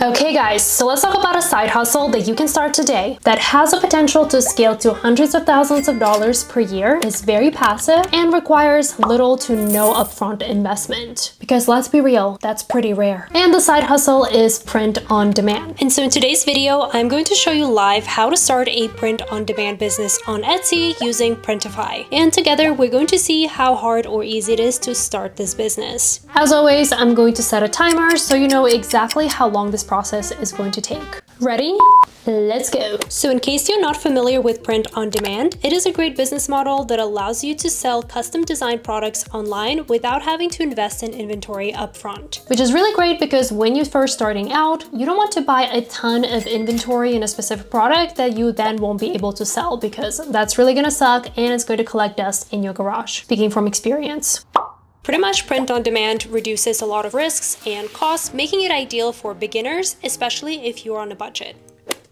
Okay guys, so let's talk about a side hustle that you can start today that has a potential to scale to hundreds of thousands of dollars per year, is very passive, and requires little to no upfront investment. Because let's be real, that's pretty rare. And the side hustle is print on demand. And so in today's video, I'm going to show you live how to start a print on demand business on Etsy using Printify. And together, we're going to see how hard or easy it is to start this business. As always, I'm going to set a timer so you know exactly how long this process is going to take. Ready? Let's go. So in case you're not familiar with print on demand, it is a great business model that allows you to sell custom designed products online without having to invest in inventory upfront. Which is really great because when you're first starting out, you don't want to buy a ton of inventory in a specific product that you then won't be able to sell, because that's really gonna suck and it's going to collect dust in your garage. Speaking from experience. Pretty much print on demand reduces a lot of risks and costs, making it ideal for beginners, especially if you're on a budget.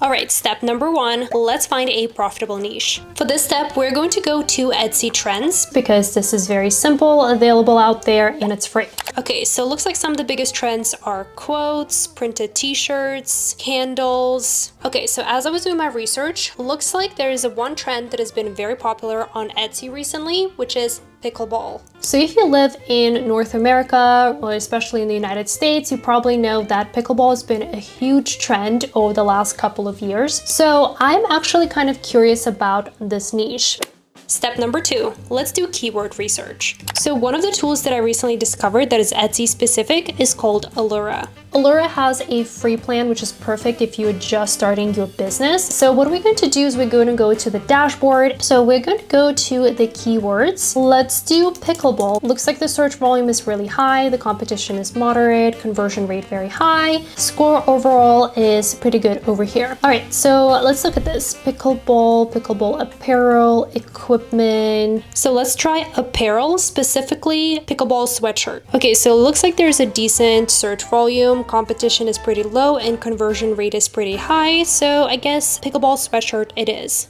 All right, step number one, let's find a profitable niche. For this step, we're going to go to Etsy Trends because this is very simple, available out there, and it's free. Okay, so it looks like some of the biggest trends are quotes, printed t-shirts, candles. Okay, so as I was doing my research, looks like there is one trend that has been very popular on Etsy recently, which is pickleball. So if you live in North America, or especially in the United States, you probably know that pickleball has been a huge trend over the last couple of years. So I'm actually kind of curious about this niche. Step number two, let's do keyword research. So one of the tools that I recently discovered that is Etsy specific is called Alura. Alura has a free plan, which is perfect if you're just starting your business. So what we're going to do is we're going to go to the dashboard. So we're going to go to the keywords. Let's do pickleball. Looks like the search volume is really high. The competition is moderate, conversion rate very high. Score overall is pretty good over here. All right, so let's look at this. Pickleball apparel, equipment. So let's try apparel, specifically pickleball sweatshirt. Okay, so it looks like there's a decent search volume. Competition is pretty low and conversion rate is pretty high, so I guess pickleball sweatshirt it is.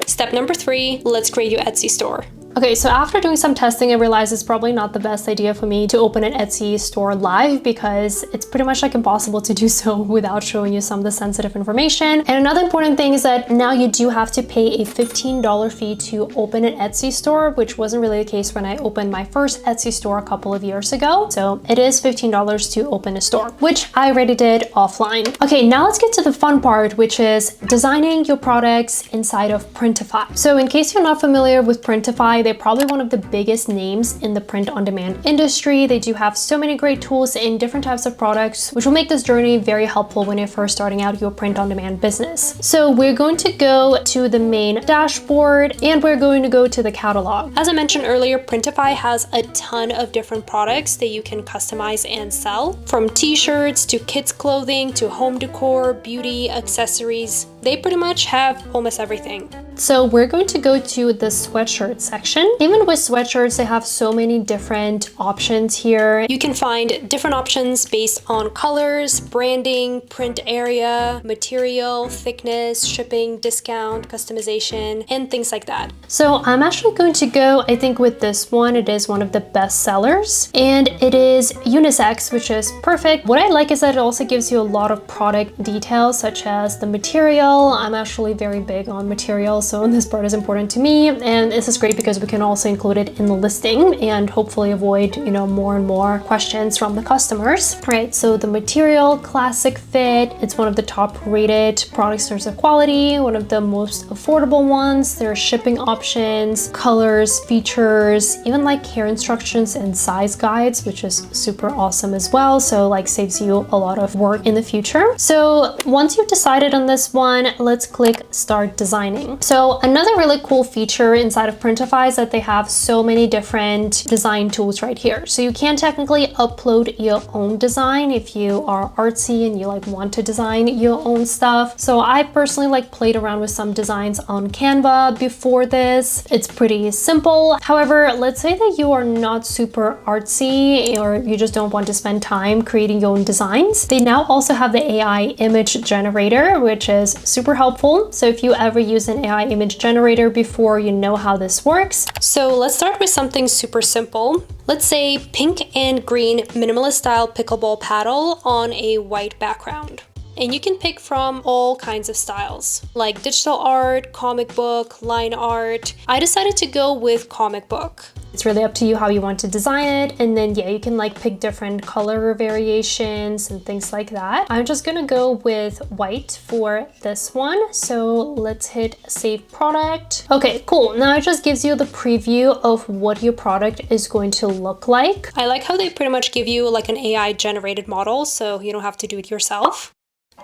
Step number three, let's create your Etsy store. Okay, so after doing some testing, I realized it's probably not the best idea for me to open an Etsy store live because it's pretty much like impossible to do so without showing you some of the sensitive information. And another important thing is that now you do have to pay a $15 fee to open an Etsy store, which wasn't really the case when I opened my first Etsy store a couple of years ago. So it is $15 to open a store, which I already did offline. Okay, now let's get to the fun part, which is designing your products inside of Printify. So in case you're not familiar with Printify, they're probably one of the biggest names in the print-on-demand industry. They do have so many great tools in different types of products, which will make this journey very helpful when you're first starting out your print-on-demand business. So we're going to go to the main dashboard and we're going to go to the catalog. As I mentioned earlier, Printify has a ton of different products that you can customize and sell, from t-shirts to kids clothing to home decor, beauty, accessories. They pretty much have almost everything. So we're going to go to the sweatshirt section. Even with sweatshirts, they have so many different options here. You can find different options based on colors, branding, print area, material, thickness, shipping, discount, customization, and things like that. So I'm actually going to go, I think with this one, it is one of the best sellers and it is unisex, which is perfect. What I like is that it also gives you a lot of product details, such as the material. I'm actually very big on materials, so this part is important to me, and this is great because we can also include it in the listing and hopefully avoid, more and more questions from the customers. All right, so the material, classic fit, it's one of the top rated products in terms of quality, one of the most affordable ones. There are shipping options, colors, features, even like care instructions and size guides, which is super awesome as well. So like saves you a lot of work in the future. So once you've decided on this one, let's click start designing. So another really cool feature inside of Printify is that they have so many different design tools right here. So you can technically upload your own design if you are artsy and you want to design your own stuff. So I personally played around with some designs on Canva before this. It's pretty simple. However, let's say that you are not super artsy or you just don't want to spend time creating your own designs. They now also have the AI image generator, which is super helpful. So if you ever use an AI image generator before, you know how this works. So let's start with something super simple. Let's say pink and green minimalist style pickleball paddle on a white background. And you can pick from all kinds of styles, like digital art, comic book, line art. I decided to go with comic book. It's really up to you how you want to design it. And then yeah, you can like pick different color variations and things like that. I'm just gonna go with white for this one. So let's hit save product. Okay, cool. Now it just gives you the preview of what your product is going to look like. I like how they pretty much give you like an AI generated model, so you don't have to do it yourself.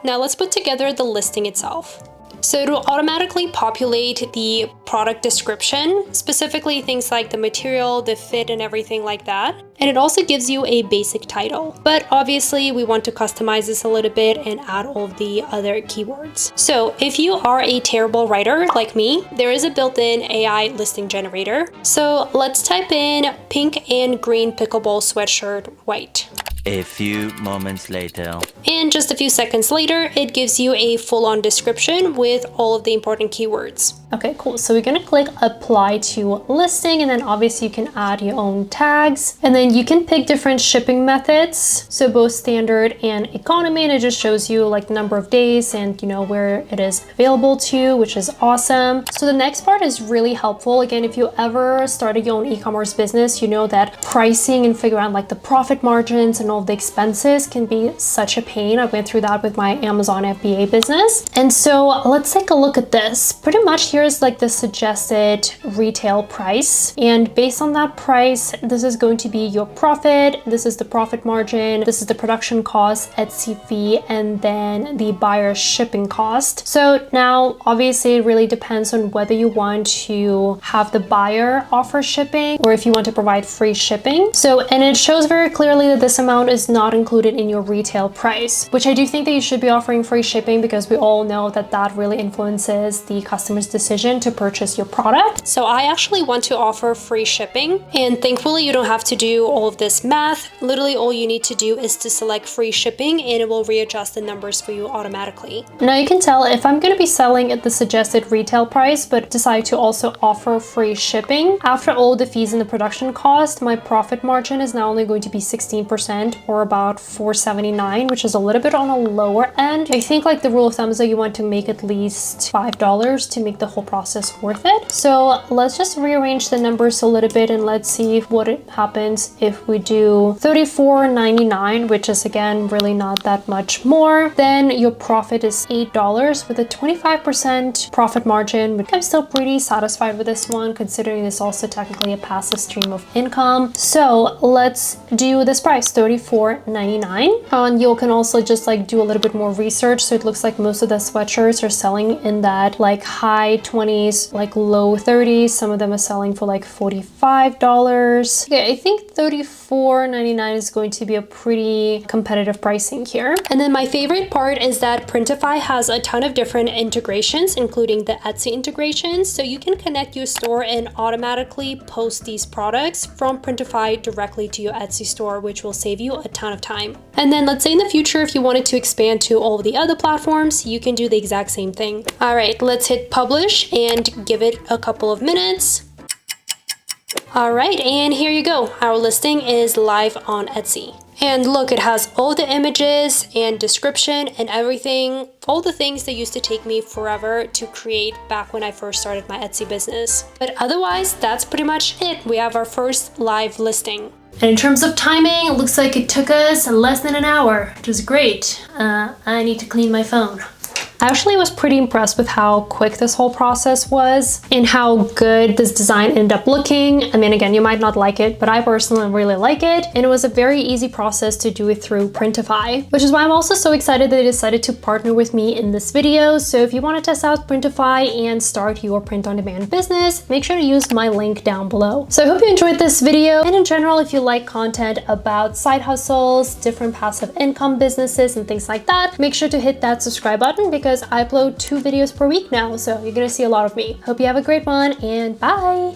Now let's put together the listing itself. So it will automatically populate the product description, specifically things like the material, the fit, and everything like that. And it also gives you a basic title. But obviously we want to customize this a little bit and add all of the other keywords. So if you are a terrible writer like me, there is a built-in AI listing generator. So let's type in pink and green pickleball sweatshirt white. A few moments later. And just a few seconds later, it gives you a full-on description with all of the important keywords. Okay, cool. So we're gonna click apply to listing, and then obviously you can add your own tags, and then you can pick different shipping methods. So both standard and economy, and it just shows you like the number of days and you know where it is available to, which is awesome. So the next part is really helpful. Again, if you ever started your own e-commerce business, you know that pricing and figure out like the profit margins and all of the expenses can be such a pain. I went through that with my Amazon FBA business. And so let's take a look at this. Pretty much here's like the suggested retail price. And based on that price, this is going to be your profit. This is the profit margin. This is the production cost, Etsy fee, and then the buyer's shipping cost. So now obviously it really depends on whether you want to have the buyer offer shipping or if you want to provide free shipping. So, and it shows very clearly that this amount is not included in your retail price, which I do think that you should be offering free shipping because we all know that that really influences the customer's decision to purchase your product. So I actually want to offer free shipping, and thankfully you don't have to do all of this math. Literally all you need to do is to select free shipping and it will readjust the numbers for you automatically. Now you can tell if I'm going to be selling at the suggested retail price but decide to also offer free shipping, after all the fees and the production cost, my profit margin is now only going to be 16% or about $4.79, which is a little bit on a lower end. I think like the rule of thumb is that you want to make at least $5 to make the whole process worth it. So let's just rearrange the numbers a little bit and let's see what happens if we do $34.99, which is again really not that much more. Then your profit is $8 with a 25% profit margin, which I'm still pretty satisfied with this one considering it's also technically a passive stream of income. So let's do this price, $34.99. And you can also just like do a little bit more research. So it looks like most of the sweatshirts are selling in that like high 20s, like low 30s. Some of them are selling for like $45. Okay, I think $34.99 is going to be a pretty competitive pricing here. And then my favorite part is that Printify has a ton of different integrations, including the Etsy integrations. So you can connect your store and automatically post these products from Printify directly to your Etsy store, which will save you a ton of time. And then let's say in the future, if you wanted to expand to all of the other platforms, you can do the exact same thing. All right, let's hit publish and give it a couple of minutes. All right, and here you go. Our listing is live on Etsy. And look, it has all the images and description and everything, all the things that used to take me forever to create back when I first started my Etsy business. But otherwise, that's pretty much it. We have our first live listing. And in terms of timing, it looks like it took us less than an hour, which is great. I need to clean my phone. I actually was pretty impressed with how quick this whole process was and how good this design ended up looking. I mean, again, you might not like it, but I personally really like it. And it was a very easy process to do it through Printify, which is why I'm also so excited that they decided to partner with me in this video. So if you want to test out Printify and start your print-on-demand business, make sure to use my link down below. So I hope you enjoyed this video. And in general, if you like content about side hustles, different passive income businesses, and things like that, make sure to hit that subscribe button because I upload 2 videos per week now, so you're gonna see a lot of me. Hope you have a great one, and bye!